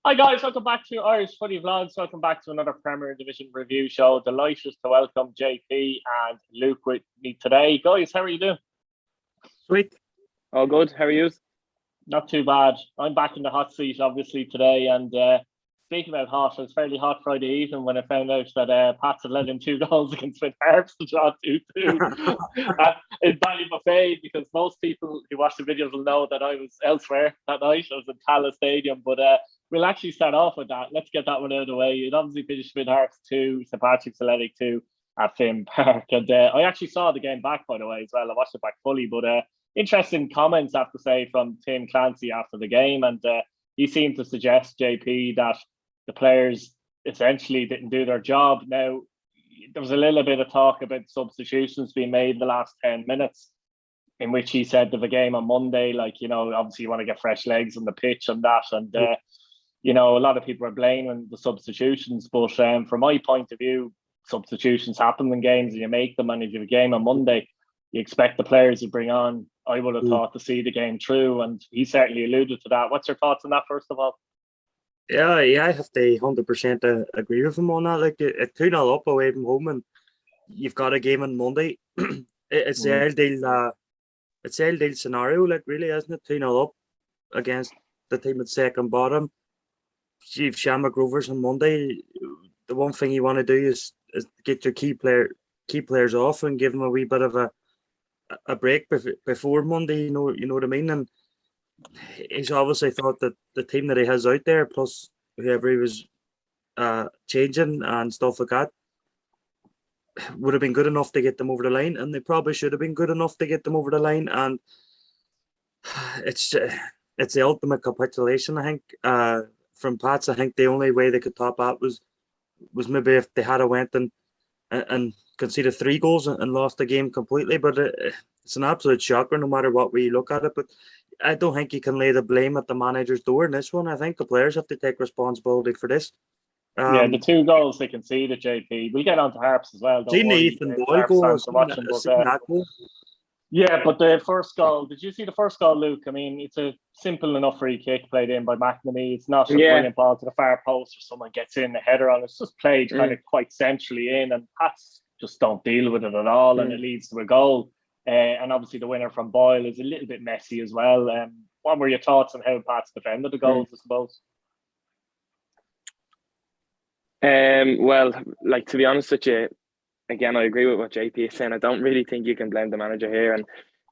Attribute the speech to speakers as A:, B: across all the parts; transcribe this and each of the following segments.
A: Hi guys, welcome back to Irish Footy Vlogs. Welcome back to another Premier Division review show. Delighted to welcome JP and Luke with me today. Guys, how are you doing?
B: Sweet. All good. How are you?
A: Not too bad. I'm back in the hot seat, obviously, today. And speaking about hot, it was fairly hot Friday evening when I found out that Pats had let in 2 goals against Harps to draw 2-2 in Ballybuffet, because most people who watch the videos will know that I was elsewhere that night. I was in Tallaght Stadium, but we'll actually start off with that. Let's get that one out of the way. It obviously finished with Harps 2, St Patrick's Athletic 2 at Finn Park. And I actually saw the game back, by the way, as well. I watched it back fully, but interesting comments, I have to say, from Tim Clancy after the game. And he seemed to suggest, JP, that the players essentially didn't do their job. Now, there was a little bit of talk about substitutions being made in the last 10 minutes, in which he said of a game on Monday, obviously you want to get fresh legs on the pitch and that. And, a lot of people are blaming the substitutions. But from my point of view, substitutions happen in games and you make them. And if you have a game on Monday, you expect the players to bring on, I would have thought, to see the game through. And he certainly alluded to that. What's your thoughts on that, first of all?
B: Yeah, I have to 100% agree with him on that. Like, it's 2-0 up away from home, and you've got a game on Monday. It's the ideal scenario, like, really, isn't it? 2-0 up against the team at second bottom. You've Shamrock Rovers on Monday. The one thing you want to do is get your key players off and give them a wee bit of a break before Monday. You know what I mean? And he's obviously thought that the team that he has out there, plus whoever he was changing and stuff like that, would have been good enough to get them over the line, and they probably should have been good enough to get them over the line. And it's the ultimate capitulation, I think, from Pats. I think the only way they could top that was maybe if they had went and conceded 3 goals and lost the game completely. But it's an absolute shocker, no matter what way you look at it. But I don't think you can lay the blame at the manager's door in this one. I think the players have to take responsibility for this.
A: The 2 goals they conceded, JP. We'll get on to Harps as well.
B: Seen the Ethan Boyle goal.
A: Yeah, but the first goal, did you see the first goal, Luke? I mean, it's a simple enough free kick played in by McNamee. It's not a brilliant ball to the far post or someone gets in the header on. It's just played kind of quite centrally in, and Pats just don't deal with it at all, and it leads to a goal. And obviously the winner from Boyle is a little bit messy as well. What were your thoughts on how Pats defended the goals, I suppose?
C: Well, like, to be honest with you, again, I agree with what JP is saying. I don't really think you can blame the manager here. And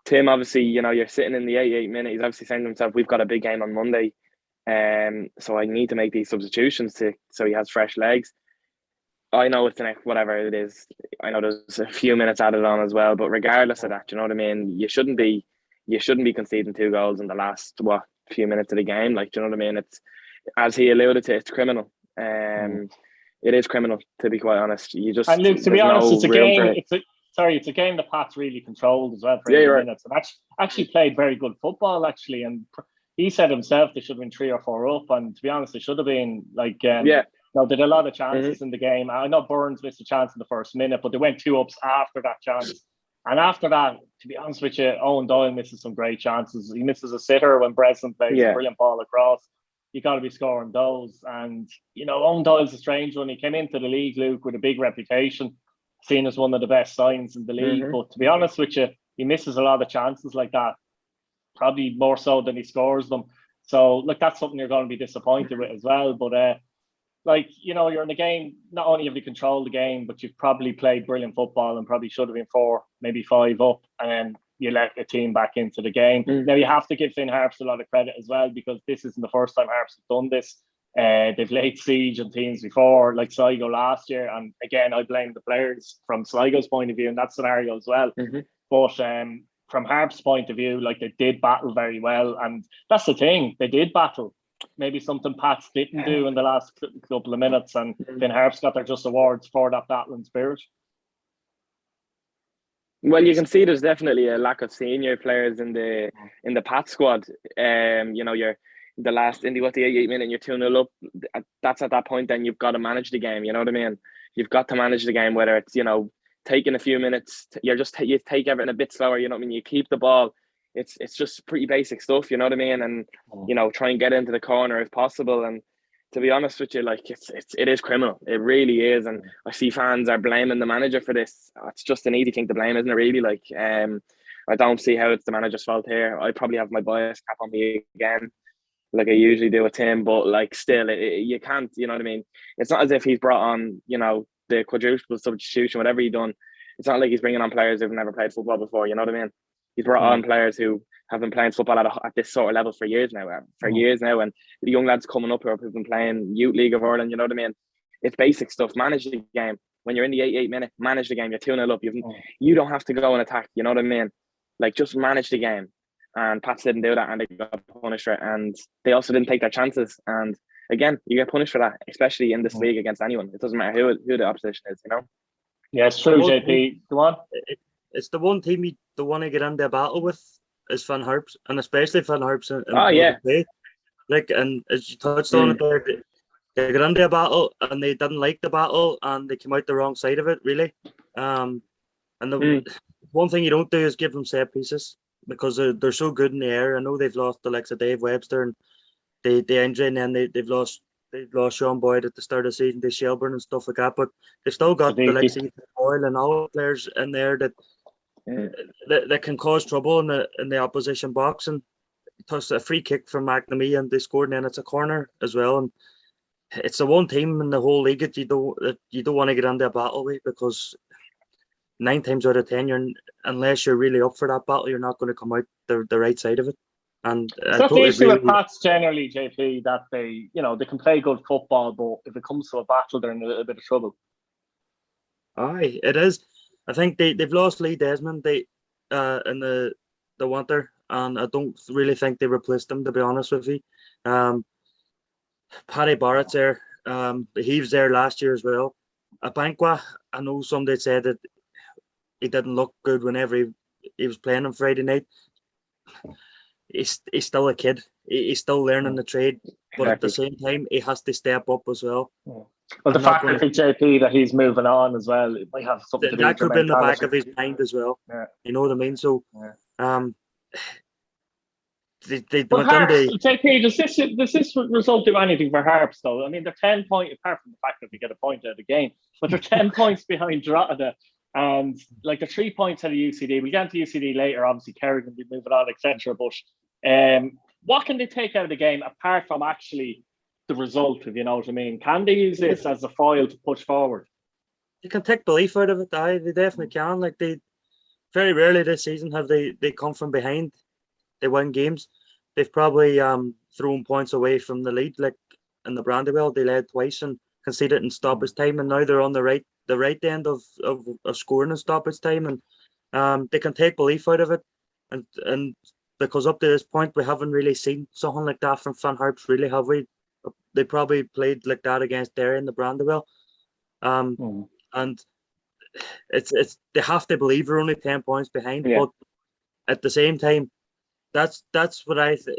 C: Tim, obviously, you're sitting in the 88th minute. He's obviously saying to himself, we've got a big game on Monday. So I need to make these substitutions so he has fresh legs. I know it's the next, whatever it is. I know there's a few minutes added on as well, but regardless of that, you know what I mean? You shouldn't be conceding 2 goals in the last few minutes of the game. Like, do you know what I mean? It's, as he alluded to, it's criminal. It is criminal, to be quite honest.
A: And Luke, to be honest, it's a game. It's a game that Pat's really controlled as well for 80 minutes, and actually played very good football, actually. And he said himself they should have been 3 or 4 up, and to be honest, they should have been like. No, they had a lot of chances in the game. I know Burns missed a chance in the first minute, but they went 2 ups after that chance. And after that, to be honest with you, Owen Doyle misses some great chances. He misses a sitter when Breslin plays a brilliant ball across. You got to be scoring those. And, Owen Doyle's a strange one. He came into the league, Luke, with a big reputation, seen as one of the best signs in the league. But to be honest with you, he misses a lot of chances like that, probably more so than he scores them. So, look, that's something you're going to be disappointed with as well. But, you're in the game, not only have you controlled the game, but you've probably played brilliant football and probably should have been 4, maybe 5 up, and then you let the team back into the game. Now, you have to give Finn Harps a lot of credit as well, because this isn't the first time Harps have done this. They've laid siege on teams before, like Sligo last year. And again, I blame the players from Sligo's point of view in that scenario as well. But from Harps' point of view, like, they did battle very well. And that's the thing, they did battle. Maybe something Pats didn't do in the last couple of minutes, and Finn Harps got their just awards for that battling spirit.
C: Well, you can see there's definitely a lack of senior players in the Pat squad. You're the 88th minute, you're 2-0 up. That's at that point, then you've got to manage the game. You know what I mean? You've got to manage the game, whether it's taking a few minutes. You take everything a bit slower. You know what I mean? You keep the ball. It's just pretty basic stuff. You know what I mean? And try and get into the corner if possible. And to be honest with you, like it is criminal. It really is, and I see fans are blaming the manager for this. It's just an easy thing to blame, isn't it? Really, like I don't see how it's the manager's fault here. I probably have my bias cap on me again, like I usually do with Tim, but like still, you can't. You know what I mean? It's not as if he's brought on, the quadruple substitution, whatever he done. It's not like he's bringing on players who've never played football before. You know what I mean? He's brought on players who have been playing football at this sort of level for years now. And the young lads coming up who've been playing Youth League of Ireland. You know what I mean? It's basic stuff. Manage the game. When you're in the 88 minute, manage the game. You're 2-0 up. You don't have to go and attack. You know what I mean? Like, just manage the game. And Pats didn't do that, and they got punished for it. And they also didn't take their chances. And again, you get punished for that, especially in this league against anyone. It doesn't matter who the opposition is.
A: Yeah, it's true, JP. Go on.
B: It's the one team you don't want to get into a battle with is Finn Harps, and especially Finn Harps. Like, and as you touched on it there, they got into a battle and they didn't like the battle and they came out the wrong side of it, really. And the one thing you don't do is give them set pieces because they're so good in the air. I know they've lost the likes of Dave Webster and they injury, and then they've lost Sean Boyd at the start of the season to Shelbourne and stuff like that. But they've still got the likes of Oil and all the players in there that can cause trouble in the opposition box. And tossed a free kick from McNamee and they scored, and then it's a corner as well. And it's the one team in the whole league that you don't want to get into a battle with, because 9 times out of 10, unless you're really up for that battle, you're not going to come out the right side of it. And
A: it's not the issue with Pats generally, JP, that they can play good football, but if it comes to a battle, they're in a little bit of trouble.
B: Aye, it is. I think they've lost Lee Desmond in the winter, and I don't really think they replaced him, to be honest with you. Paddy Barrett's there. He was there last year as well. Abankwa, I know somebody said that he didn't look good whenever he was playing on Friday night. He's still a kid. He's still learning the trade, but at the same time, he has to step up as well.
A: Well, the fact that JP that he's moving on as well, it might have something to do with
B: that could be in the back of his mind as well.
A: Yeah.
B: You know what I mean? So,
A: JP, does this result do anything for Harps though? I mean, they're 10 points, apart from the fact that they get a point out of the game, but they're 10 points behind Drogheda, and like they're 3 points out of UCD. We'll get into UCD later. Obviously, Kerry can be moving on, etc. But what can they take out of the game apart from actually the result? If you know what I mean, can they use this as a foil to push forward?
B: You can take belief out of it. They definitely can. Like, they very rarely this season have they come from behind. They win games. They've probably thrown points away from the lead. Like in the Brandywell, they led twice and conceded in stoppage time, and now they're on the right end of scoring in stoppage time, and they can take belief out of it. And because up to this point, we haven't really seen something like that from Finn Harps, really, have we? They probably played like that against Derry in the Brandywell. And it's they have to believe we're only 10 points behind, but at the same time, that's what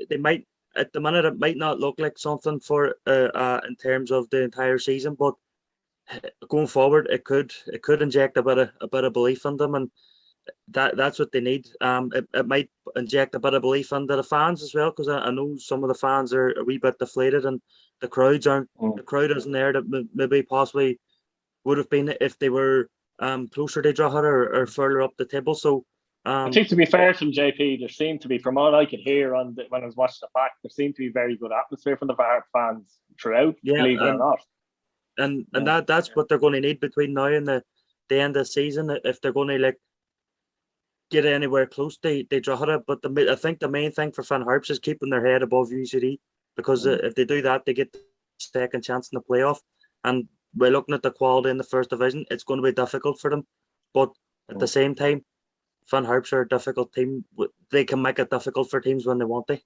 B: they might, at the minute, it might not look like something for in terms of the entire season, but going forward, it could inject a bit of belief in them, and that's what they need. It might inject a bit of belief into the fans as well, because I know some of the fans are a wee bit deflated, and the crowd isn't there that maybe possibly would have been if they were closer to Drogheda or further up the table. So
A: I think, to be fair to JP, there seemed to be, from what I could hear when I was watching the back, there seemed to be very good atmosphere from the fans throughout, believe it or not.
B: And that's what they're going to need between now and the end of the season, if they're going to get anywhere close to Drogheda. But I think the main thing for Finn Harps is keeping their head above UCD, because if they do that, they get the second chance in the playoff. And by looking at the quality in the first division, it's going to be difficult for them. But at the same time, Finn Harps are a difficult team. They can make it difficult for teams when they want to.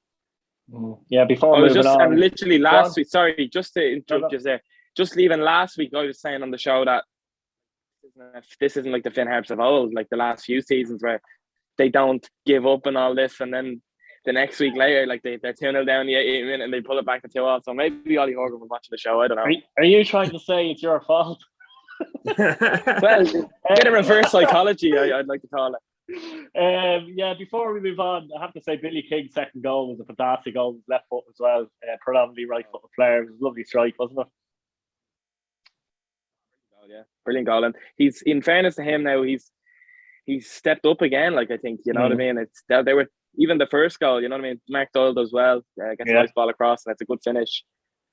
A: Yeah, before moving on.
C: And literally last week, sorry, just to interrupt you there, just leaving last week, I was saying on the show that this isn't like the Finn Harps of old, like the last few seasons where they don't give up and all this, and then the next week later, like they're 2-0 down the 88 minute and they pull it back to 2-0. So maybe Ollie Horgan was watching the show. I don't know.
A: Are you trying to say it's your fault?
C: Well, a bit of reverse psychology, I'd like to call it.
A: Yeah, before we move on, I have to say Billy King's second goal was a fantastic goal. Left foot as well, predominantly right footed player. It was a lovely strike, wasn't it?
C: Yeah, brilliant goal. And he's, in fairness to him now, he's stepped up again. Like, I think, you know what I mean. It's they were, even the first goal, you know what I mean. Mark Doyle does well, gets a nice ball across, and it's a good finish.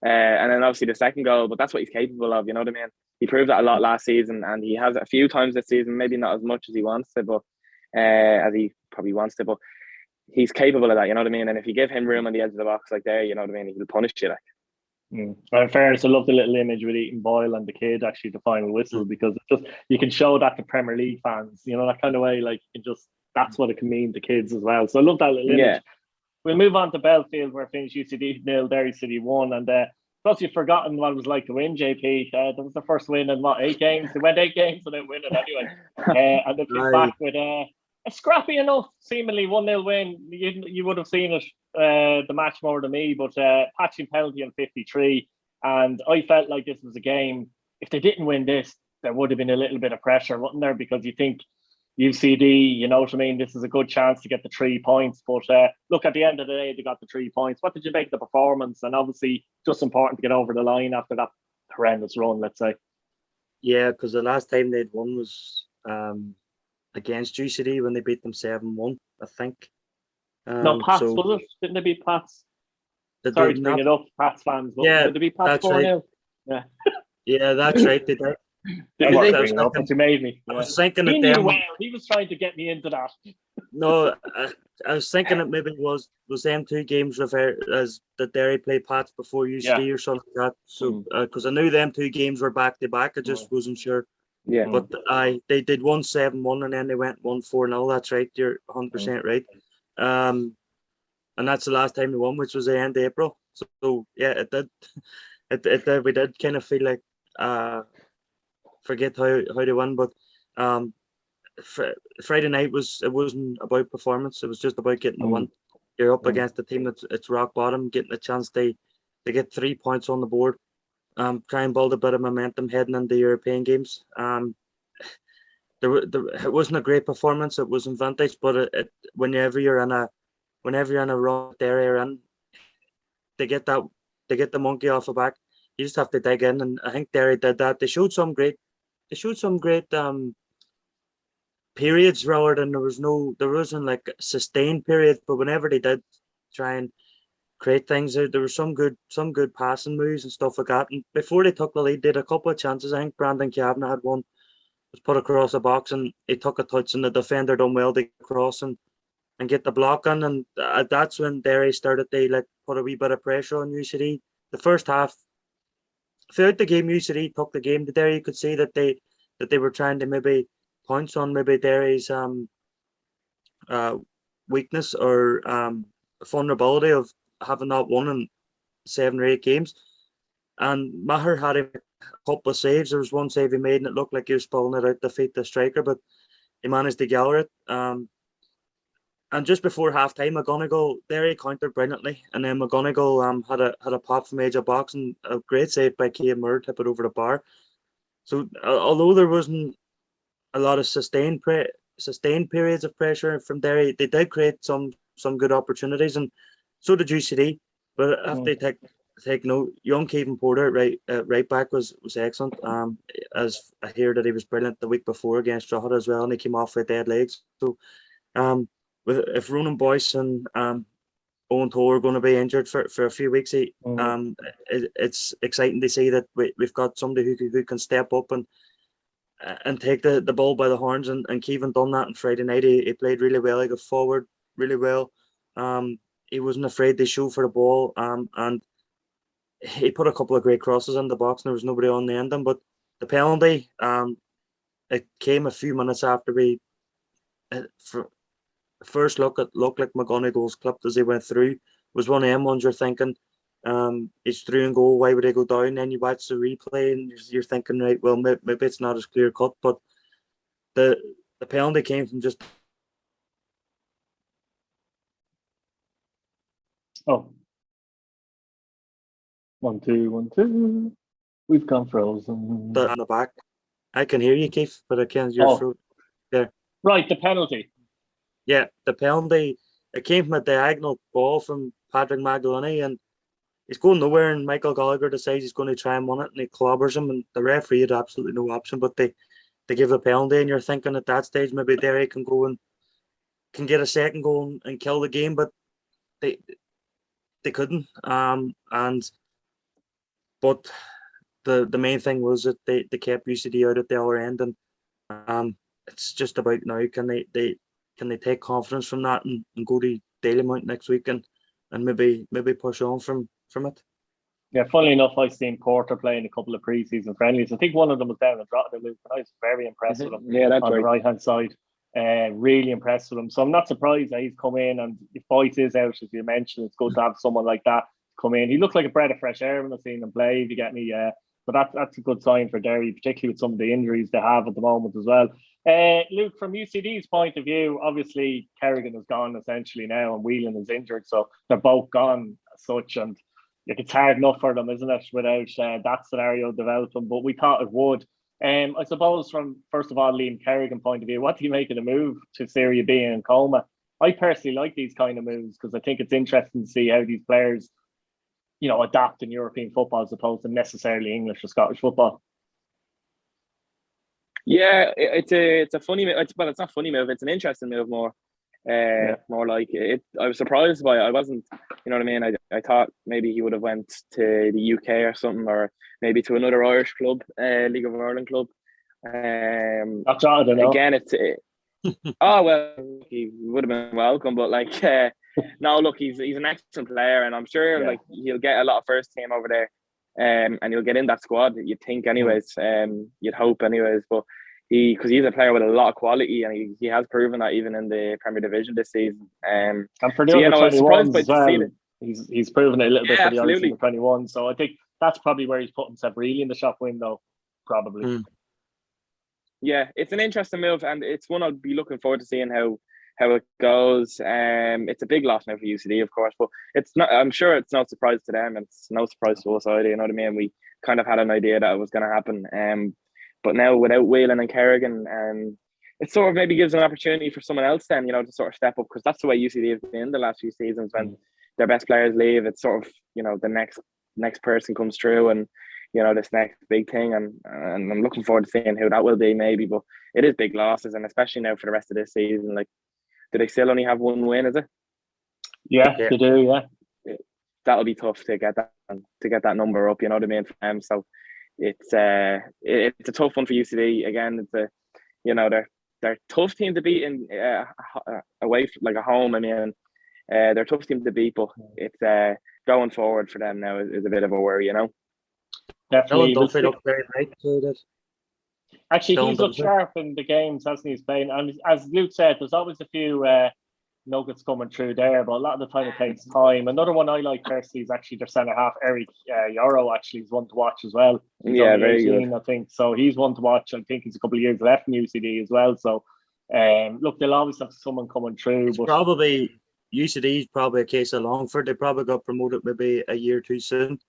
C: And then obviously the second goal, but that's what he's capable of. You know what I mean. He proved that a lot last season, and he has a few times this season. Maybe not as much as he wants to, but as he probably wants to, but he's capable of that. You know what I mean. And if you give him room on the edge of the box like there, you know what I mean, he'll punish you. Like.
A: In fairness, I love the little image with Ethan Boyle and the kid actually the final whistle, because it's just, you can show that to Premier League fans, you know, that kind of way. Like, you can just, that's what it can mean to kids as well. So I love that little image. Yeah. We'll move on to Belfield, where finished UCD 0, Derry City 1, and plus you've forgotten what it was like to win, JP. That was the first win in 8 games. They went 8 games without winning anyway. And they came back with a scrappy enough, seemingly 1-0 win. You would have seen it, the match more than me, but patching penalty on 53. And I felt like this was a game, if they didn't win this, there would have been a little bit of pressure, wouldn't there? Because you think UCD, you know what I mean, this is a good chance to get the 3 points. But look, at the end of the day, they got the 3 points. What did you make of the performance? And obviously, just important to get over the line after that horrendous run, let's say.
B: Yeah, because the last time they'd won was against UCD when they beat them 7-1, I think.
A: No, Pats, was it? Didn't they beat Pats? Sorry to bring it up, Pats fans.
B: Yeah,
A: did they beat Pats 4-0?
B: Yeah. Yeah, that's right. They did.
A: Didn't want to bring it up, but you made me.
B: I was thinking
A: he knew well. He was trying to get me into that.
B: No, I was thinking it maybe was them 2 games as the Derry played Pats before UCD or something like that. So because I knew them 2 games were back to back, I just wasn't sure.
C: Yeah,
B: but they did 1-7-1 and then they went 1-4-0. That's right. You're 100% right. And that's the last time they won, which was the end of April. So yeah, it did. It did. We did kind of feel like forget how they won, but Friday night wasn't about performance. It was just about getting the win. You're up against a team that's rock bottom, getting a chance to get 3 points on the board. Try and build a bit of momentum heading into European games. It wasn't a great performance. It wasn't vintage, but whenever you're in a run Derry are in, they get the monkey off the back. You just have to dig in, and I think Derry did that. They showed some great periods rather than there wasn't like sustained periods, but whenever they did try and create things, there were some good passing moves and stuff like that. And before they took the lead, they had a couple of chances. I think Brandon Kavanagh had one, was put across the box, and he took a touch, and the defender done well to cross and get the block on. And that's when Derry started to put a wee bit of pressure on UCD. The first half, throughout the game, UCD took the game to Derry. You could see that they were trying to maybe pounce on Derry's weakness or vulnerability of having not won in 7 or 8 games. And Maher had a couple of saves. There was one save he made, and it looked like he was pulling it out to feed the striker, but he managed to gather it. And just before half-time, McGonigal, Derry countered brilliantly, and then McGonigal had a pop from edge of box, and a great save by Cian Moore, tip it over the bar. So although there wasn't a lot of sustained periods of pressure from Derry, they did create some good opportunities, and so did UCD. But I have to take note, young Kevin Porter, right back, was excellent. As I hear that he was brilliant the week before against Drogheda as well, and he came off with dead legs. So if Ronan Boyce and Owen Toll are going to be injured for a few weeks, it's exciting to see that we've got somebody who can step up and take the ball by the horns, and Kevin done that on Friday night. He played really well. He got forward really well. He wasn't afraid to show for the ball, and he put a couple of great crosses in the box, and there was nobody on the end of them. But the penalty, it came a few minutes after we first look, it looked like McGonigal's clipped as he went through. It was one of them ones you're thinking, it's through and goal, why would they go down? Then you watch the replay and you're thinking, right, well, maybe it's not as clear cut, but the penalty came from just...
A: Oh. 1, 2, 1, 2. We've gone frozen.
B: On the back. I can hear you, Keith, but I can't hear your throat. There.
A: Right, the penalty.
B: Yeah, the penalty, it came from a diagonal ball from Patrick Magdalene, and he's going nowhere, and Michael Gallagher decides he's going to try and win it, and he clobbers him, and the referee had absolutely no option, but they give a penalty, and you're thinking at that stage maybe Derry can go and can get a second goal and kill the game, but they couldn't. But the main thing was that they kept UCD out at the other end, and it's just about now can they take confidence from that and go to Dalymount next week and maybe push on from it.
A: Yeah, funnily enough, I've seen Porter playing a couple of pre-season friendlies. I think one of them was down at Drogheda, Luke, and I was very impressed with him.
C: Yeah, that's
A: on
C: right.
A: The right-hand side. Really impressed with him. So I'm not surprised that he's come in, and if Boyce is out, as you mentioned, it's good to have someone like that come in. He looked like a breath of fresh air when I've seen him play, if you get me. But that's a good sign for Derry, particularly with some of the injuries they have at the moment as well. Luke, from UCD's point of view, obviously Kerrigan is gone essentially now, and Whelan is injured, so they're both gone as such, and it's hard enough for them, isn't it, without that scenario developing, but we thought it would. I suppose from, first of all, Liam Kerrigan point of view, what do you make of the move to Serie B and Coma? I personally like these kind of moves because I think it's interesting to see how these players, adapt in European football as opposed to necessarily English or Scottish football.
C: Yeah, it's a funny move. Well, it's not a funny move. It's an interesting move more. More like it. I was surprised by it. I wasn't, you know what I mean? I thought maybe he would have went to the UK or something, or maybe to another Irish club, League of Ireland club.
A: That's I don't know.
C: Again, oh well, he would have been welcome, but no, look, he's an excellent player, and I'm sure like he'll get a lot of first team over there, and he'll get in that squad. You'd think, anyways. You'd hope, anyways, but. Because he's a player with a lot of quality, and he has proven that even in the Premier Division this season.
A: And for the under 21s as well, he's proven it a little bit for the under 21. So I think that's probably where he's put himself really in the shop window, probably.
C: Yeah, it's an interesting move, and it's one I'll be looking forward to seeing how it goes. It's a big loss now for UCD, of course, but it's not. I'm sure it's no surprise to them, and it's no surprise to us either. You know what I mean? We kind of had an idea that it was going to happen. But now without Whelan and Kerrigan, it sort of maybe gives an opportunity for someone else then, to sort of step up, because that's the way UCD has been the last few seasons. When their best players leave, it's sort of, the next person comes through, and this next big thing, and I'm looking forward to seeing who that will be maybe. But it is big losses, and especially now for the rest of this season. Like, do they still only have one win? Is it?
A: Yeah, they do. Yeah,
C: that'll be tough to get that number up. You know what I mean? For them, so. It's a tough one for UCD. Again, it's they're a tough team to beat in away like a home. I mean, they're a tough team to beat, but it's going forward for them now is a bit of a worry,
A: Definitely.
B: Duffy looked very right.
A: Actually, he's looked sharp in the games, hasn't he? He's playing, and as Luke said, there's always a few nuggets coming through there, but a lot of the time it takes time. Another one I like personally is actually their centre half, Eric Yoro. Actually, is one to watch as well. He's
C: very
A: 18,
C: good.
A: I think so. He's one to watch. I think he's a couple of years left in UCD as well. So, look, they'll always have someone coming through. But
B: probably UCD is probably a case of Longford. They probably got promoted maybe a year too soon.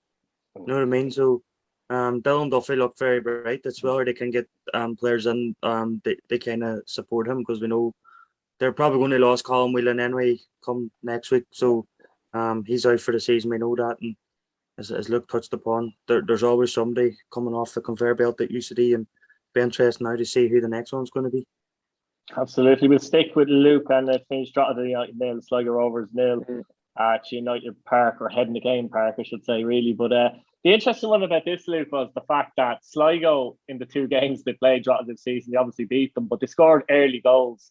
B: You know what I mean? So, Dylan Duffy looked very bright. That's where they can get players in. They kind of support him, because we know. They're probably going to lose Colin Whelan anyway come next week. So he's out for the season. We know that. And as Luke touched upon, there's always somebody coming off the conveyor belt at UCD, and be interesting now to see who the next one's going to be.
A: Absolutely. We'll stick with Luke and finish Drogheda United nil, Sligo Rovers nil at United Park, or Head in the Game Park, I should say, really. But the interesting one about this, Luke, was the fact that Sligo, in the two games they played Drogheda this season, they obviously beat them, but they scored early goals.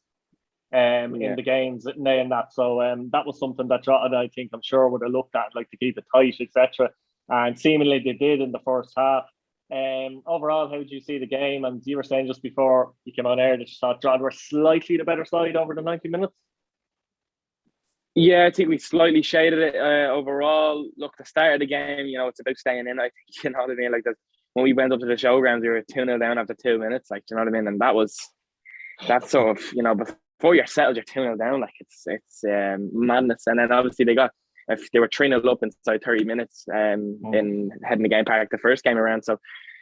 A: In the games, and that. So that was something that Drogheda, I think, I'm sure, would have looked at, like to keep it tight, etc. And seemingly they did in the first half. Overall, how did you see the game? And you were saying just before you came on air that you thought Drogheda were slightly the better side over the 90 minutes.
C: Yeah, I think we slightly shaded it overall. Look, the start of the game, it's about staying in. I think, you know what I mean. Like, when we went up to the showgrounds, we were 2-0 down after 2 minutes. Like, you know what I mean. And that's sort of, before you're settled, you're 2-0 down. Like, it's madness. And then obviously they were 3-0 up inside 30 minutes in Head in the Game Park the first game around. So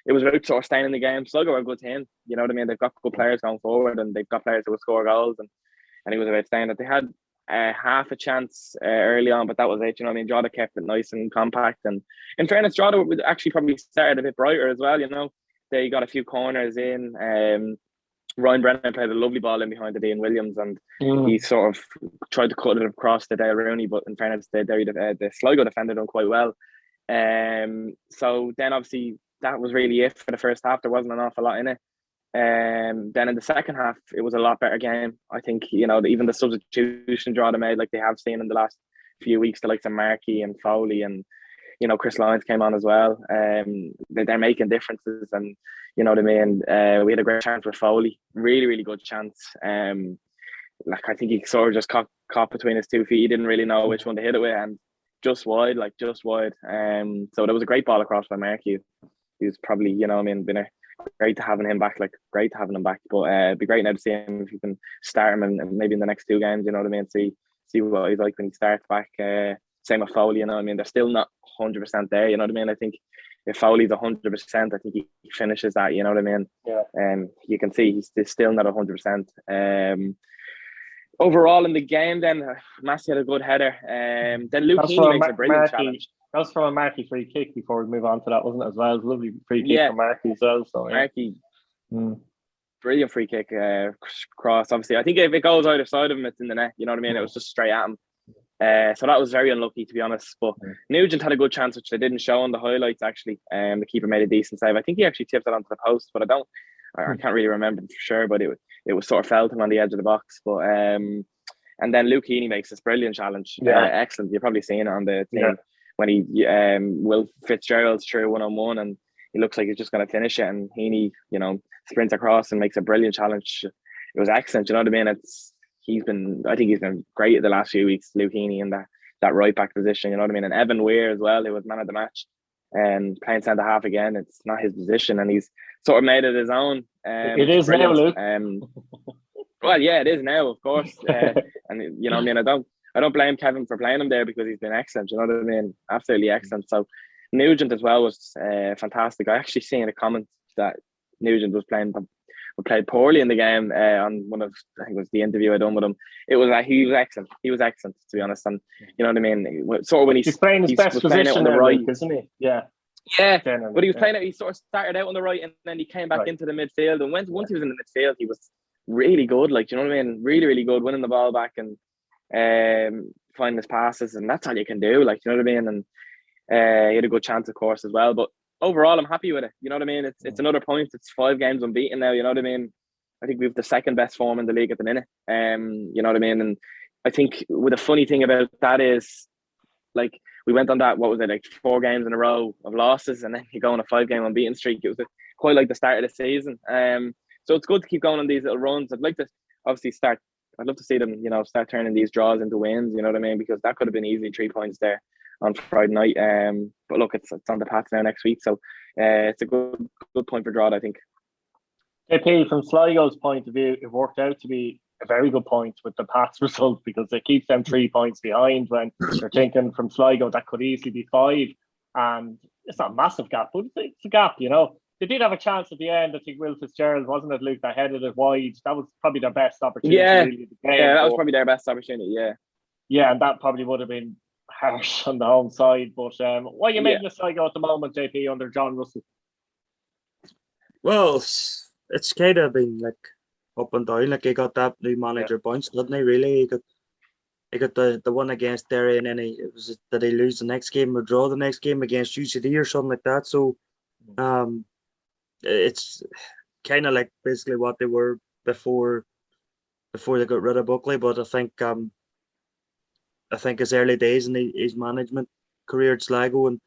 C: it was about sort of staying in the game. Sligo are a good team. You know what I mean? They've got good players going forward, and they've got players who will score goals. And and he was about staying. That they had half a chance early on, but that was it. You know what I mean? Drogheda kept it nice and compact, and in fairness, Drogheda would actually probably started a bit brighter as well. You know, they got a few corners in. Ryan Brennan played a lovely ball in behind the Dean Williams, and he sort of tried to cut it across the Dale Rooney, but in fairness, the Sligo defended him quite well. So then obviously that was really it for the first half. There wasn't an awful lot in it. Then in the second half, it was a lot better game. I think, you know, even the substitution draw they made, like they have seen in the last few weeks, the likes of Markey and Foley and, you know, Chris Lyons came on as well. They're making differences, and you know what I mean. We had a great chance with Foley, really, really good chance. Like I think he sort of just caught between his 2 feet. He didn't really know which one to hit it with, and just wide. So there was a great ball across by Markey. He was probably, you know, I mean, great to having him back. But it'd be great now to see him if you can start him and maybe in the next 2 games. You know what I mean. See what he's like when he starts back. Same with Foley, you know what I mean. They're still not 100% there, you know what I mean. I think if Foley's 100%, I think he finishes that, you know what I mean.
A: Yeah.
C: You can see he's still not 100%. Overall in the game, then Massey had a good header. Then Luke Heaney makes a brilliant challenge.
A: That was from a Markey free kick before we move on to that, wasn't it, as well? It was a lovely free kick from Markey as well. So,
C: Markey, brilliant free kick cross. Obviously, I think if it goes either side of him, it's in the net. You know what I mean? It was just straight at him. So that was very unlucky, to be honest. But Nugent had a good chance, which they didn't show on the highlights, actually. The keeper made a decent save. I think he actually tipped it onto the post, but I can't really remember for sure, but it was sort of felt him on the edge of the box. But and then Luke Heaney makes this brilliant challenge. Excellent. You've probably seen it on the team when he Will Fitzgerald's through 1-on-1, and he looks like he's just going to finish it, and Heaney, you know, sprints across and makes a brilliant challenge. It was excellent. You know what I mean? I think he's been great the last few weeks, Luke Heaney, in that right back position. You know what I mean? And Evan Weir as well, who was man of the match, and playing centre half again. It's not his position, and he's sort of made it his own.
A: It is now, Luke.
C: Well, yeah, it is now, of course. And you know what I mean? I don't blame Kevin for playing him there, because he's been excellent. You know what I mean? Absolutely excellent. So Nugent as well was fantastic. I actually seen a comment that Nugent played poorly in the game on one of, I think it was the interview I done with him. It was he was excellent. He was excellent, to be honest. And you know what I mean? Sort of when
A: he's playing his best position on the right, isn't he? Yeah.
C: Yeah, but he was playing it. He sort of started out on the right, and then he came back into the midfield. And once he was in the midfield, he was really good. Like, you know what I mean? Really, really good, winning the ball back and finding his passes, and that's all you can do. Like, you know what I mean? And he had a good chance, of course, as well. But overall, I'm happy with it. You know what I mean? It's another point. It's 5 games unbeaten now. You know what I mean? I think we have the second best form in the league at the minute. You know what I mean? And I think the funny thing about that is, like, we went on that, what was it, like 4 games in a row of losses, and then you go on a 5-game unbeaten streak. It was quite like the start of the season. So it's good to keep going on these little runs. I'd like to obviously I'd love to see them, you know, start turning these draws into wins. You know what I mean? Because that could have been easily 3 points there on Friday night. But look, it's on the path now next week. So it's a good point for Drogheda, I think.
A: JP, from Sligo's point of view, it worked out to be a very good point with the Pats result, because it keeps them 3 points behind, when you're thinking from Sligo that could easily be 5. And it's not a massive gap, but it's a gap, you know. They did have a chance at the end. I think Will Fitzgerald, wasn't it, Luke, that headed it wide? That was probably their best opportunity.
C: Yeah,
A: really, of the game.
C: Yeah, that was probably their best opportunity, yeah.
A: Yeah, and that probably would have been harsh on the home side. But what are you making of Sligo at the moment, JP, under John Russell?
B: Well, it's kind of been like up and down. Like, he got that new manager bounce, didn't he? Really, he got the one against Derry, and then did he lose the next game or draw the next game against UCD or something like that? So, it's kind of like basically what they were before they got rid of Buckley. But I think his early days in his management career at Sligo, and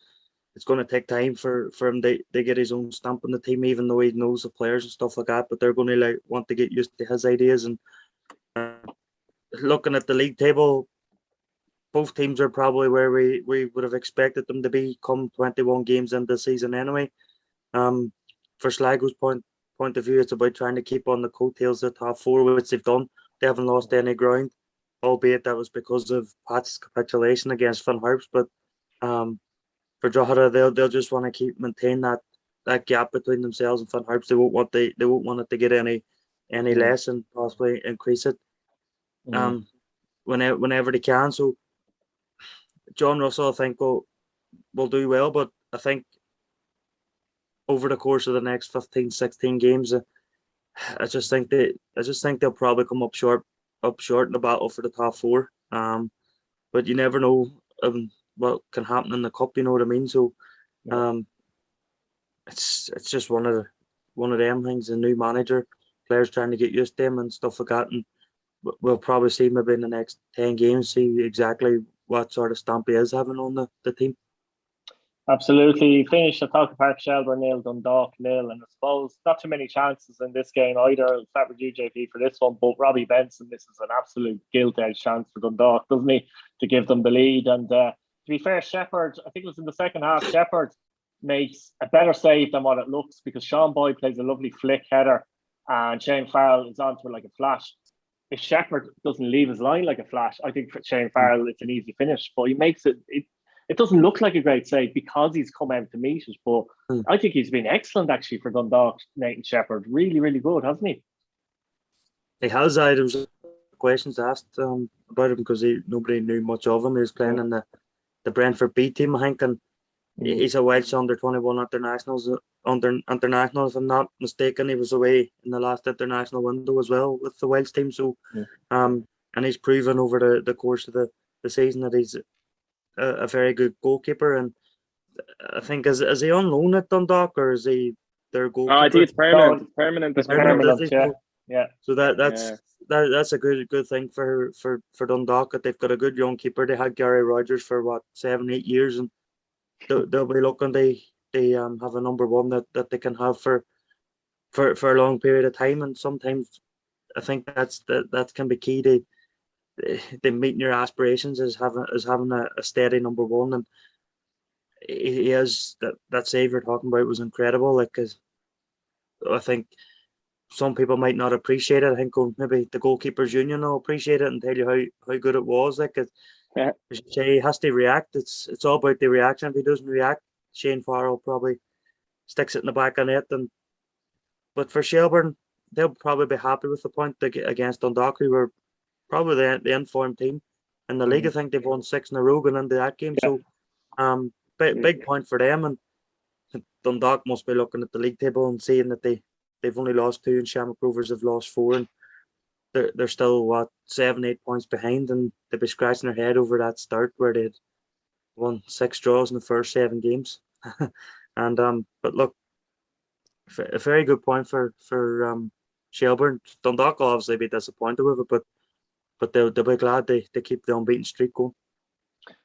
B: it's going to take time for him to get his own stamp on the team, even though he knows the players and stuff like that. But they're going to want to get used to his ideas. And looking at the league table, both teams are probably where we would have expected them to be come 21 games into the season anyway. For Sligo's point of view, it's about trying to keep on the coattails of the top 4, which they've done. They haven't lost any ground, albeit that was because of Pat's capitulation against Harps. But for Drogheda, they'll just want to maintain that gap between themselves and Harps. They won't want it to get any less, and possibly increase it. whenever they can. So John Russell, I think, will do well, but I think over the course of the next 15, 16 games, I just think they'll probably come up short in the battle for the top four. But you never know what can happen in the cup. You know what I mean? So, it's just one of them things. A new manager, players trying to get used to him and stuff like that. And we'll probably see maybe in the next 10 games, see exactly what sort of stamp he is having on the team.
A: Absolutely. Finished at Falcon Park, Shelbourne 0, Dundalk 0, and I suppose not too many chances in this game either. I'll start with you, JP, for this one, but Robbie Benson, this is an absolute gilt-edged chance for Dundalk, doesn't he, to give them the lead. And to be fair, Shepherd, I think it was in the second half, Shepherd makes a better save than what it looks, because Sean Boyd plays a lovely flick header and Shane Farrell is onto it like a flash. If Shepherd doesn't leave his line like a flash, I think for Shane Farrell it's an easy finish, but he makes it doesn't look like a great save because he's come out to meet us, but I think he's been excellent actually for Dundalk, Nathan Shepherd. Really, really good, hasn't he?
B: He has. There was questions asked about him because nobody knew much of him. He was playing in the Brentford B team, I think, and he's a Welsh under-21 international, if I'm not mistaken. He was away in the last international window as well with the Welsh team. So, and he's proven over the course of the season that he's a very good goalkeeper. And I think is he on loan at Dundalk, or is he their goalkeeper?
C: I think it's permanent. It's permanent.
A: Yeah.
B: So that's a good thing for Dundalk, that they've got a good young keeper. They had Gary Rogers for 7-8 years, and they'll be looking. They have a number one that they can have for a long period of time. And sometimes I think that can be key to meeting your aspirations, is having a steady number one. And he is that save you're talking about was incredible. Like, 'cause I think some people might not appreciate it. I think maybe the goalkeepers union will appreciate it and tell you how good it was. Like, he has to react. It's all about the reaction. If he doesn't react, Shane Farrell probably sticks it in the back of net. But for Shelbourne, they'll probably be happy with the point against Dundalk, who were probably the informed team in the league. I think they've won 6 in a row going into that game. So, big point for them. And Dundalk must be looking at the league table and seeing that they've only lost 2 and Shamrock Rovers have lost 4, and they're still 7-8 points behind, and they'll be scratching their head over that start where they'd won 6 draws in the first 7 games. And but look, a very good point for Shelbourne. Dundalk will obviously be disappointed with it, but they'll be glad they keep the unbeaten streak going.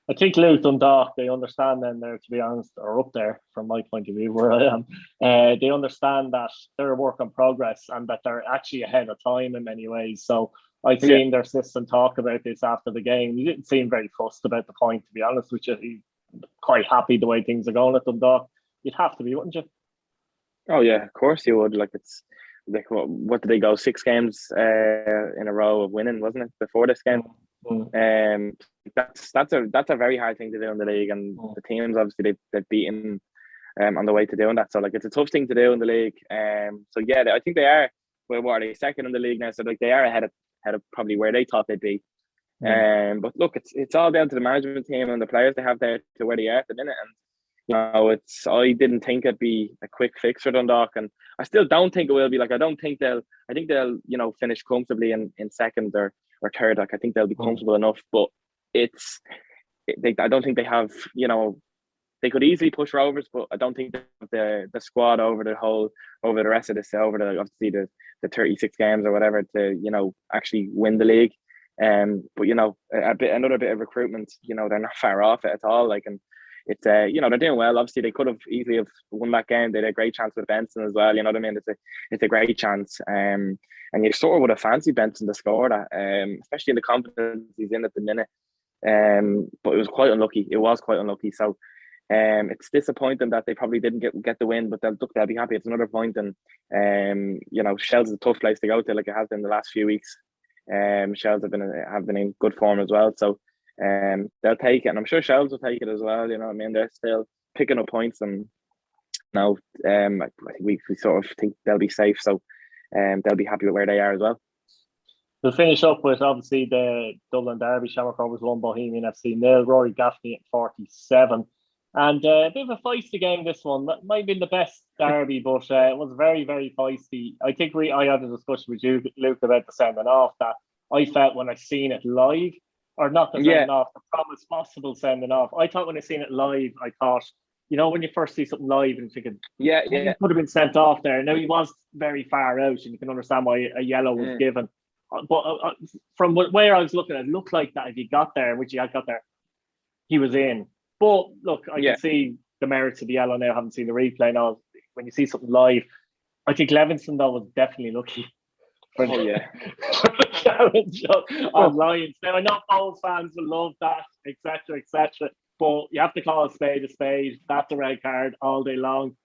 A: I think Luke, Dundalk, they understand then there, to be honest, or up there from my point of view where I am. They understand that they're a work in progress and that they're actually ahead of time in many ways. So I've seen their assistant talk about this after the game. He didn't seem very fussed about the point, to be honest with you. He's quite happy the way things are going at Dundalk. You'd have to be, wouldn't you? Oh
C: yeah, of course you would. Like, it's like, what did they go 6 games in a row of winning, wasn't it, before this game? That's a very hard thing to do in the league, and the teams obviously they've beaten on the way to doing that. So like, it's a tough thing to do in the league. So yeah, I think they are. Well, what are they, second in the league now? So like, they are ahead of probably where they thought they'd be. But look, it's all down to the management team and the players they have there to where they are at the minute. And I didn't think it'd be a quick fix for Dundalk, and I still don't think it will be. Like, I think they'll finish comfortably in second or third. Like, I think they'll be comfortable enough, but I don't think they have, they could easily push Rovers, but I don't think they have the squad over the rest of this, obviously the 36 games or whatever to actually win the league. But another bit of recruitment, they're not far off it at all. Like, and it's they're doing well. Obviously, they could have easily have won that game. They had a great chance with Benson as well. You know what I mean? It's a great chance. And you sort of would have fancied Benson to score that, especially in the confidence he's in at the minute. But it was quite unlucky. So it's disappointing that they probably didn't get the win, but they'll be happy. It's another point, and Shells is a tough place to go to, like it has been the last few weeks. Shells have been in good form as well, so they'll take it, and I'm sure Shells will take it as well. You know what I mean? They're still picking up points, and now I think we sort of think they'll be safe, so they'll be happy with where they are as well.
A: We'll finish up with obviously the Dublin Derby. Shamrock Rovers 1, Bohemian FC 0. Rory Gaffney at 47. And a bit of a feisty game, this one. That might have been the best derby, but it was very, very feisty. I think I had a discussion with you, Luke, about the sending off that I felt when I seen it live, or not the sending off, the promised possible sending off. I thought when I seen it live, I thought, you know, when you first see something live and thinking, he could have been sent off there. Now, he was very far out, and you can understand why a yellow was given. But from where I was looking, it looked like that if he got there, which he had got there, he was in. But look, I can see the merits of the yellow now. I haven't seen the replay now. When you see something live, I think Levinson though was definitely lucky for the challenge on Lions. Now I know Bowls fans will love that, etc., etc. But you have to call a spade a spade. That's a red card all day long.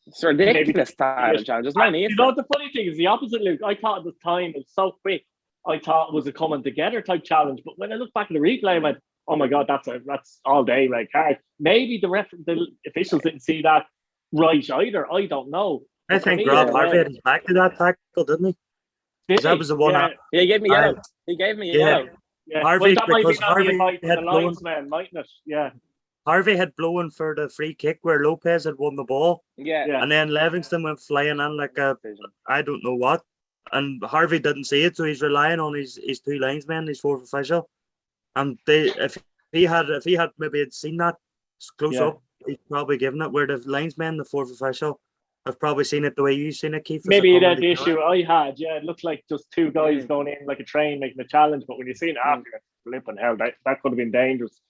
C: It's ridiculous challenge.
A: You know, the funny thing is the opposite, Luke. I thought at the time it was so quick. I thought it was a coming together type challenge. But when I look back at the replay, I went, oh my God, that's all day red card. Maybe the officials didn't see that right either. I don't know.
B: I think Rob Harvey had his back to that tackle, didn't he? That was the one.
C: Yeah, he gave me yellow. He gave me yellow.
A: Yeah.
B: Harvey,
A: well,
B: because Harvey had blown.
A: Mightn't it? Yeah.
B: Harvey had blown for the free kick where Lopez had won the ball.
C: Yeah.
B: And then Livingston went flying in like I don't know what. And Harvey didn't see it, so he's relying on his two linesmen, his fourth official. And if he had maybe had seen that close up, he's probably given it. Where the linesman, the fourth official, have probably seen it the way you've seen it, Keith.
A: Maybe that's the issue I had. Yeah, it looks like just two guys going in like a train making a challenge. But when you see it after, flipping hell, that could have been dangerous.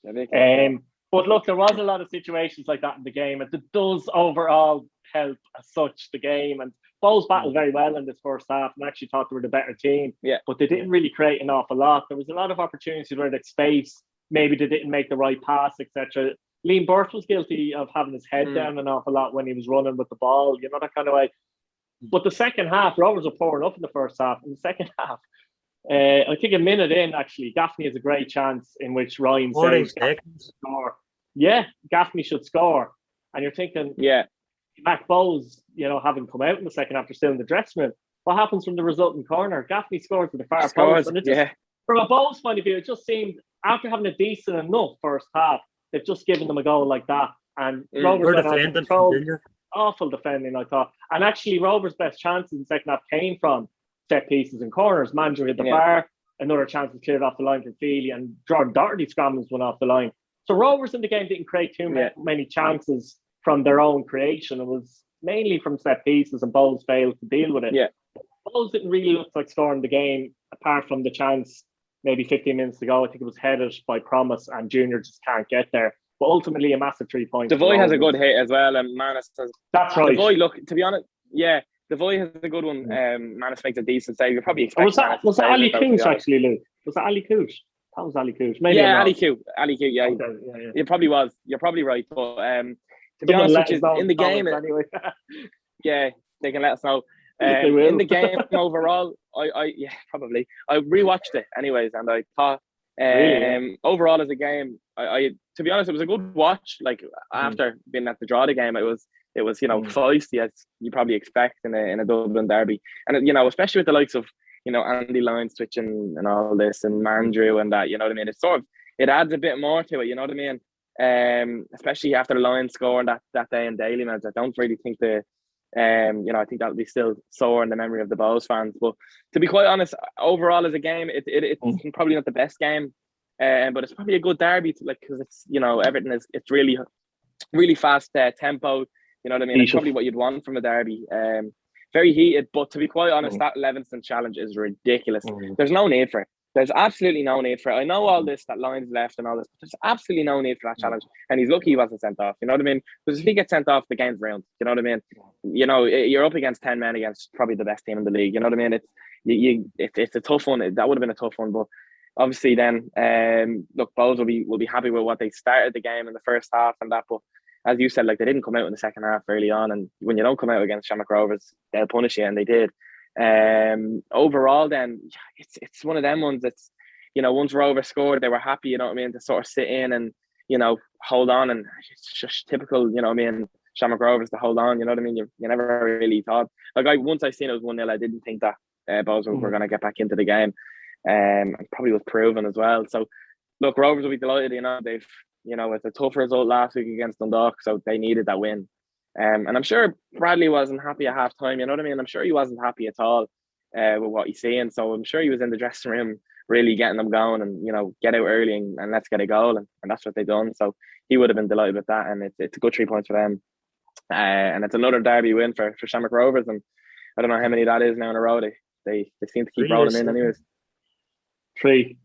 A: But look, there was a lot of situations like that in the game, and it does overall help as such the game. And Bowls battled very well in this first half, and actually thought they were the better team.
C: Yeah.
A: But they didn't really create an awful lot. There was a lot of opportunities where that space, maybe they didn't make the right pass, etc. Liam Burke was guilty of having his head down an awful lot when he was running with the ball, you know, that kind of way. But the second half, Rovers were pouring up in the first half. In the second half, I think a minute in, actually, Gaffney has a great chance in which Ryan says score. Yeah, Gaffney should score. And you're thinking, Mac Bowles, you know, having come out in the second half, they're still in the dressing room. What happens from the resulting corner? Gaffney scores with the far post. And it just, from a Bowles point of view, it just seemed, after having a decent enough first half, they've just given them a goal like that. And Rovers went control. Awful defending, I thought. And actually, Rovers' best chances in the second half came from set pieces and corners. Mandrew hit the bar. Another chance was cleared off the line from Feely, and Jordan Doherty scrambles one off the line. So Rovers in the game didn't create too many chances from their own creation. It was mainly from set pieces, and Bowles failed to deal with it.
C: Yeah.
A: Bowles didn't really look like scoring the game, apart from the chance maybe 15 minutes ago. I think it was headed by Promise, and Junior just can't get there. But ultimately, a massive 3 points.
C: Devoy has a good hit as well, and Manus has.
A: That's right.
C: Devoy, look, to be honest, Devoy has a good one. Manus makes a decent save. You're probably expecting.
A: Was that Ali Cooch actually, Luke? Was that Ali Cooch? That was Ali Cooch. Maybe
C: Ali Cooch. Yeah.
A: Okay,
C: It probably was. You're probably right. But to be honest with you, in the game,
A: anyway.
C: They can let us know. In the game overall, I probably. I rewatched it anyways, and I thought overall as a game, I to be honest, it was a good watch. Like after being at the Drogheda game, it was feisty, as you probably expect in a Dublin derby, and especially with the likes of Andy Lyons switching and all this, and Mandrew and that, you know what I mean. It's it adds a bit more to it, you know what I mean. Especially after the Lions scoring that day in Daily Meds, I don't really think I think that'll be still sore in the memory of the Bows fans. But to be quite honest, overall as a game, it's probably not the best game, but it's probably a good derby because it's everything it's really really fast tempo. You know what I mean? It's probably what you'd want from a derby. Very heated, but to be quite honest, that Levingston challenge is ridiculous. There's no need for it. There's absolutely no need for it. I know all this, that Lyons left and all this, but there's absolutely no need for that challenge. And he's lucky he wasn't sent off. You know what I mean? Because if he gets sent off, the game's round. You know what I mean? You're up against 10 men against probably the best team in the league. You know what I mean? It's a tough one. That would have been a tough one, but obviously then, look, Bowles will be happy with what they started the game in the first half and that. But as you said, like, they didn't come out in the second half early on, and when you don't come out against Shamrock Rovers, they'll punish you, and they did. Overall, then it's one of them ones that's once Rovers scored, they were happy, you know what I mean, to sort of sit in and hold on, and it's just typical, you know what I mean, Shamrock Rovers to hold on, you know what I mean. You never really thought, like, once I seen it was 1-0, I didn't think that Bowes were going to get back into the game. and probably was proven as well. So look, Rovers will be delighted. They've it's a tough result last week against Dundalk, so they needed that win. And I'm sure Bradley wasn't happy at half time. You know what I mean? I'm sure he wasn't happy at all with what he's seeing. So I'm sure he was in the dressing room really getting them going and, get out early and let's get a goal. And that's what they've done. So he would have been delighted with that. And it's a good 3 points for them. And it's another derby win for Shamrock Rovers. And I don't know how many that is now in a row. They seem to keep rolling in anyways.
A: 3,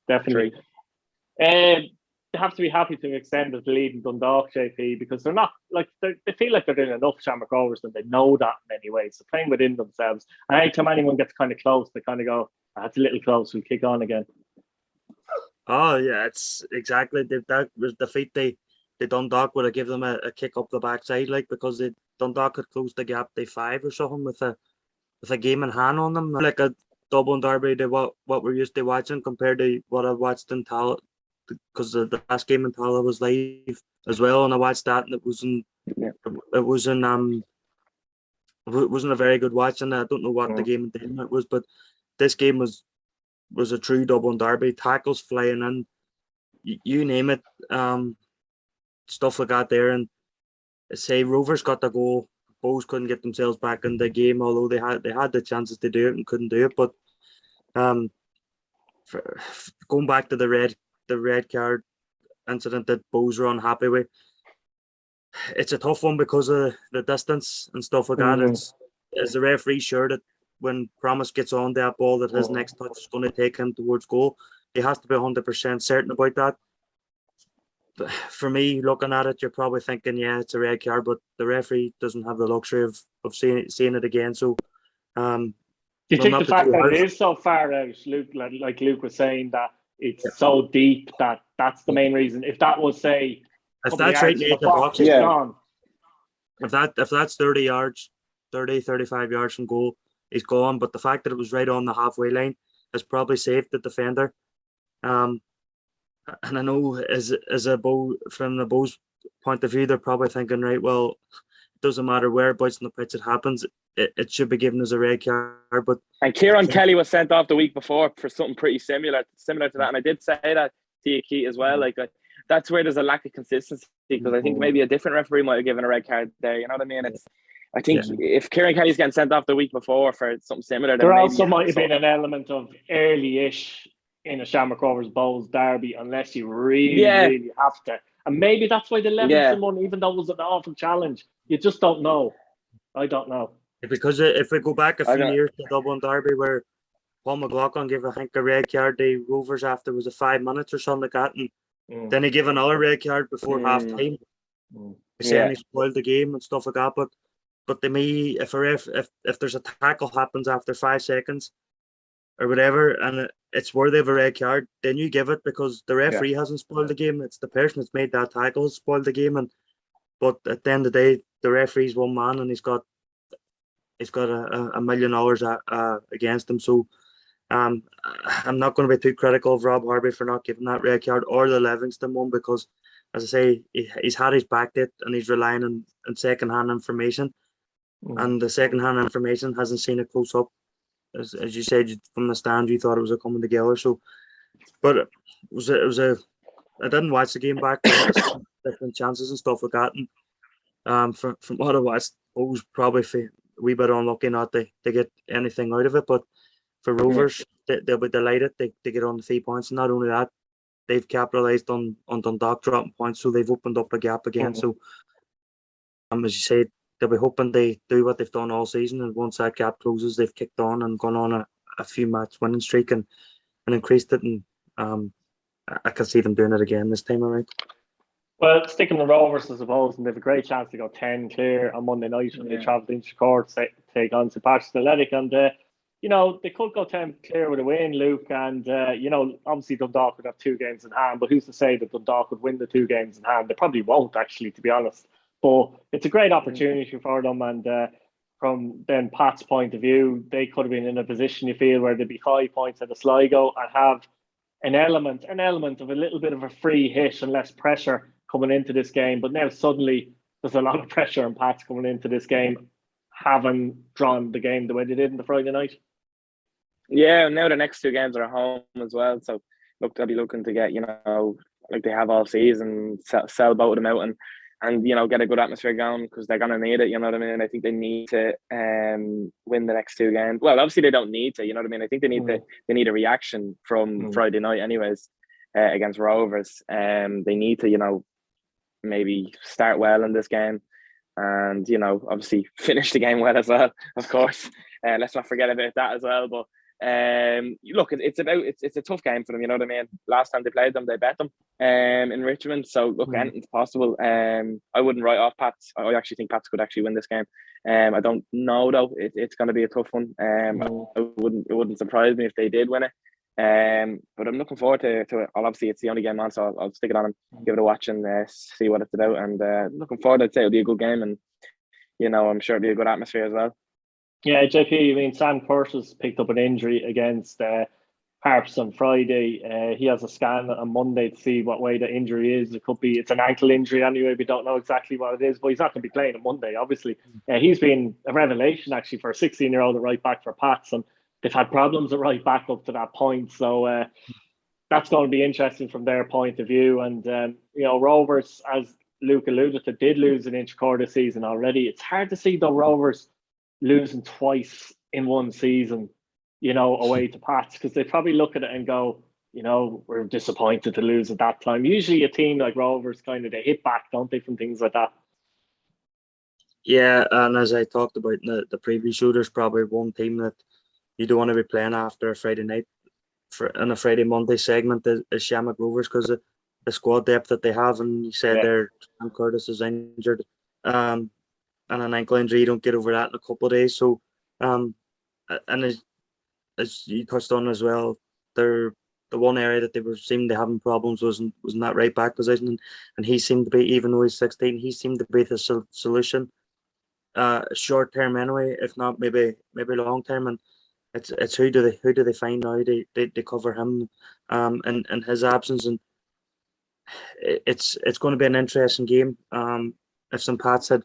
A: definitely. 3. They have to be happy to extend the lead in Dundalk, JP, because they're not they feel like they're doing enough Shamrock Rovers and they know that in many ways. They're playing within themselves. And anytime anyone gets kind of close, they kind of go, that's a little close, we'll kick on again.
B: Oh yeah, it's exactly that was defeat. The Dundalk would have given them a kick up the backside, because Dundalk had closed the gap to 5 or something with a game in hand on them, like a Dublin derby to what we're used to watching compared to what I watched in Tala, because the last game in Tala was live as well, and I watched that and it wasn't a very good watch, and I don't know what the game in Denmark was, but this game was a true Dublin derby, tackles flying in, you name it, stuff like that there. And say Rovers got the goal, Bows couldn't get themselves back in the game, although they had the chances to do it and couldn't do it. But going back to the red card incident that Bows were unhappy with, it's a tough one because of the distance and stuff like that. Is the referee sure that when Promise gets on that ball that his next touch is going to take him towards goal? He has to be 100% certain about that. But for me, looking at it, you're probably thinking, yeah, it's a red card, but the referee doesn't have the luxury of seeing it again. So,
A: do you think the fact that it is so far out, Luke, like Luke was saying, that it's so deep that's the main reason? If that was, say,
B: if that's right in the box,
A: gone.
B: If that's 30 yards, 30, 35 yards from goal, he's gone. But the fact that it was right on the halfway line has probably saved the defender. And I know from the Bows point of view, they're probably thinking, right, well, it doesn't matter whereabouts in the pitch it happens, it should be given as a red card.
C: And Kieran Kelly was sent off the week before for something pretty similar to that. And I did say that to you, Keith, as well. That's where there's a lack of consistency, because I think maybe a different referee might have given a red card there. You know what I mean? I think if Kieran Kelly's getting sent off the week before for something similar,
A: there also might have been an element of early-ish in a Shamrock Rovers Bowls derby, unless you really have to. And maybe that's why they leveled someone, even though it was an awful challenge. You just don't know. I don't know.
B: Because if we go back a few years to Dublin derby, where Paul McLaughlin gave, I think, a red card to Rovers after, was it 5 minutes or something like that, and then he gave another red card before half time. Saying he spoiled the game and stuff like that. But to me, if there's a tackle happens after 5 seconds or whatever, and it's worthy of a red card, then you give it, because the referee hasn't spoiled the game. It's the person that's made that tackle who's spoiled the game. But at the end of the day, the referee's one man, and he's got $1 million against him. So I'm not going to be too critical of Rob Harvey for not giving that red card, or the Livingston one, because, as I say, he's had his back date and he's relying on second-hand information. And the second-hand information hasn't seen it close up. As you said, from the stand, you thought it was a coming together. So, but it was I didn't watch the game back, different chances and stuff like that. And from what I watched, I was probably a wee bit unlucky not to get anything out of it. But for Rovers, they'll be delighted to get on the 3 points. And not only that, they've capitalised on Dundalk dropping points, so they've opened up a gap again. So, as you said, they'll be hoping they do what they've done all season, and once that gap closes, they've kicked on and gone on a few match winning streak and increased it. And I can see them doing it again this time around.
A: Well, sticking with Rovers, I suppose, and they have a great chance to go 10 clear on Monday night when they travel to Inchicore to take on St. Patrick's Athletic. And they could go 10 clear with a win, Luke. And obviously Dundalk would have 2 games in hand, but who's to say that Dundalk would win the 2 games in hand? They probably won't, actually, to be honest. But it's a great opportunity for them, and from then Pat's point of view, they could have been in a position, you feel, where they'd be 5 points at the Sligo and have an element of a little bit of a free hit and less pressure coming into this game. But now suddenly there's a lot of pressure on Pat's coming into this game, having drawn the game the way they did in the Friday night.
C: Yeah, now the next 2 games are at home as well. So look, they'll be looking to get, like they have all season, sell both of them out and get a good atmosphere going because they're gonna need it. You know what I mean? I think they need to win the next 2 games. Well, obviously they don't need to. You know what I mean? I think they need a reaction from Friday night, anyways, against Rovers. They need to maybe start well in this game, and obviously finish the game well as well. Of course, let's not forget about that as well. But look, it's a tough game for them. You know what I mean? Last time they played them, they bet them in Richmond. So look, anything's possible. I wouldn't write off Pats. I actually think Pats could actually win this game. I don't know though. It's going to be a tough one. It wouldn't surprise me if they did win it. But I'm looking forward to it. Obviously, it's the only game on, so I'll stick it on and give it a watch and see what it's about. And looking forward. I'd say it'll be a good game, and I'm sure it'll be a good atmosphere as well.
A: Yeah, JP, I mean, Sam Curtis picked up an injury against Harps on Friday. He has a scan on Monday to see what way the injury is. It's an ankle injury anyway. We don't know exactly what it is, but he's not going to be playing on Monday, obviously. He's been a revelation, actually, for a 16-year-old at right back for Pats, and they've had problems at right back up to that point. So that's going to be interesting from their point of view. And, Rovers, as Luke alluded to, did lose an inch-core this season already. It's hard to see, though, Rovers losing twice in one season, away to Pats, because they probably look at it and go, we're disappointed to lose at that time. Usually a team like Rovers they hit back, don't they, from things like that?
B: Yeah, and as I talked about in the previous show, there's probably one team that you don't want to be playing after a Friday night in a Friday Monday segment is Shamrock Rovers, because of the squad depth that they have. And you said there, Sam Curtis is injured, and an ankle injury, you don't get over that in a couple of days. So, and as you touched on as well, the one area that they were seemed to having problems was in that right back position, and he seemed to be, even though he's 16, he seemed to be the solution, short term anyway, if not maybe long term. And it's who do they find now? They cover him, in his absence, and it's going to be an interesting game. If St. Pat's had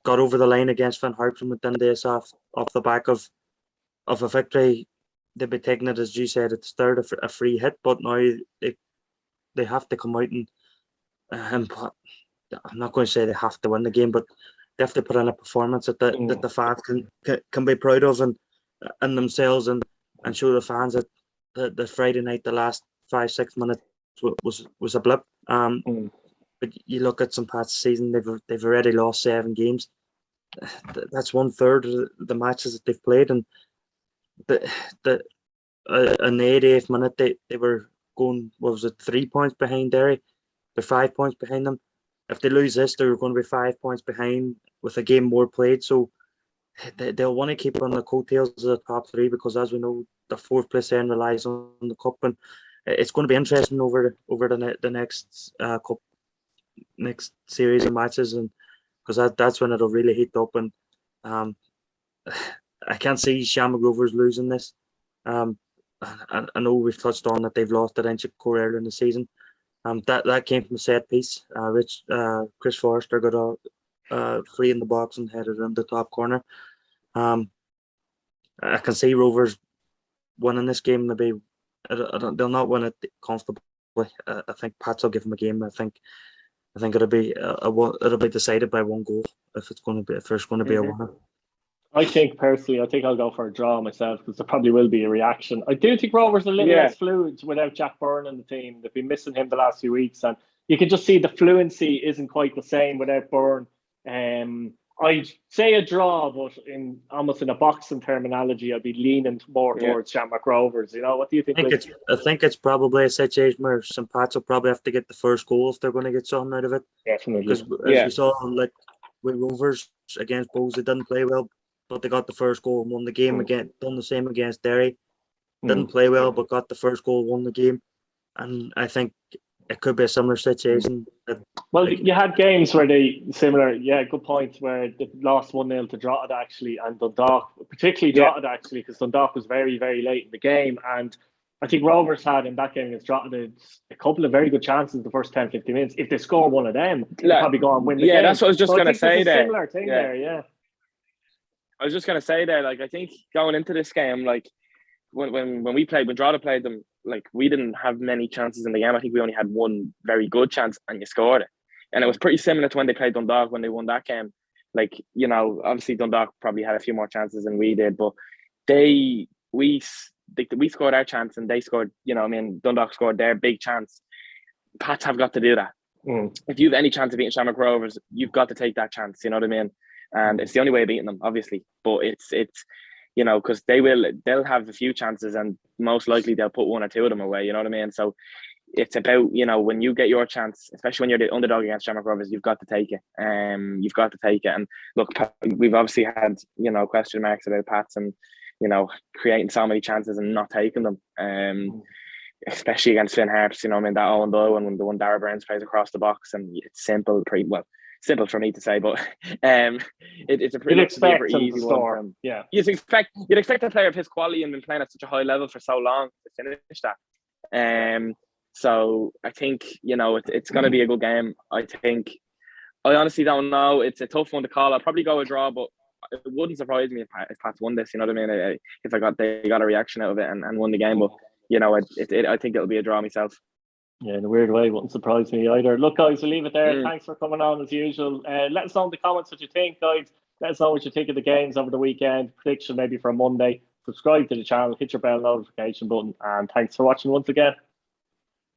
B: got over the line against Van Harpen within days off the back of a victory, they'd be taking it, as you said, it's third a free hit. But now they have to come out and I'm not going to say they have to win the game, but they have to put in a performance that the fans can be proud of and themselves, and show the fans that the Friday night, the last 5-6 minutes was a blip. But you look at St. Pat's season; they've already lost 7 games. That's 1/3 of the matches that they've played, and in the 88th minute they were going, what was it, 3 points behind Derry. They're 5 points behind them. If they lose this, they're going to be 5 points behind with a game more played. So they'll want to keep on the coattails of the top 3, because, as we know, the 4th place then relies on the cup, and it's going to be interesting over the next series of matches, and because that's when it'll really heat up. And I can't see Shamrock Rovers losing this. I know we've touched on that they've lost that inch core earlier in the season. That came from a set piece. Chris Forrester got a free in the box and headed in the top corner. I can see Rovers winning this game. Maybe they'll not win it comfortably. I think Pats will give them a game. I think it'll be it'll be decided by 1 goal if there's going to be a winner.
A: I think I'll go for a draw myself, because there probably will be a reaction. I do think Rovers are a little less fluid without Jack Byrne in the team. They've been missing him the last few weeks, and you can just see the fluency isn't quite the same without Byrne. I'd say a draw, but in almost in a boxing terminology, I'd be leaning more towards Shamrock Rovers. What do you think?
B: I think it's probably a situation where St. Pat's will probably have to get the first goal if they're going to get something out of it.
A: Definitely.
B: Because as we saw, like with Rovers against Bows, they didn't play well, but they got the first goal and won the game. Again, done the same against Derry. Didn't play well, but got the first goal, won the game. And I think it could be a similar situation.
A: You had games where good point, where they lost 1-0 to Drogheda actually, and Dundalk, particularly Drogheda actually, because Dundalk was very, very late in the game. And I think Rovers had in that game against Drogheda a couple of very good chances in the first 10-15 minutes. If they score one of them, they'll probably go and win the game.
C: Yeah, that's what I was just going to say there.
A: Similar thing there, yeah.
C: I was just going to say there, I think going into this game, when Drogheda played them, like, we didn't have many chances in the game. I think we only had one very good chance, and you scored it. And it was pretty similar to when they played Dundalk when they won that game. Like, you know, obviously Dundalk probably had a few more chances than we did, but we scored our chance and they scored. You know, I mean, Dundalk scored their big chance. Pats have got to do that. If you have any chance of beating Shamrock Rovers, you've got to take that chance. You know what I mean? And it's the only way of beating them, obviously. But it's you know, because they'll have a few chances and most likely they'll put one or two of them away. You know what I mean? So it's about, you know, when you get your chance, especially when you're the underdog against Shamrock Rovers, you've got to take it. You've got to take it. And look, we've obviously had, you know, question marks about Pats and, you know, creating so many chances and not taking them. Especially against Finn Harps, you know, I mean, that Owen Doyle and when the one Dara Burns plays across the box, and it's simple for me to say, but it's a pretty easy one.
A: Yeah,
C: you'd expect a player of his quality and been playing at such a high level for so long to finish that. So I think, you know, it's going to be a good game. I honestly don't know. It's a tough one to call. I'll probably go a draw, but it wouldn't surprise me if Pats won this. You know what I mean? If they got a reaction out of it and won the game, but you know, I think it'll be a draw myself.
A: Yeah, in a weird way, wouldn't surprise me either. Look, guys, we'll leave it there. Thanks for coming on as usual. Let us know in the comments what you think, guys. Let us know what you think of the games over the weekend. Prediction maybe for Monday. Subscribe to the channel, hit your bell notification button, and thanks for watching once again.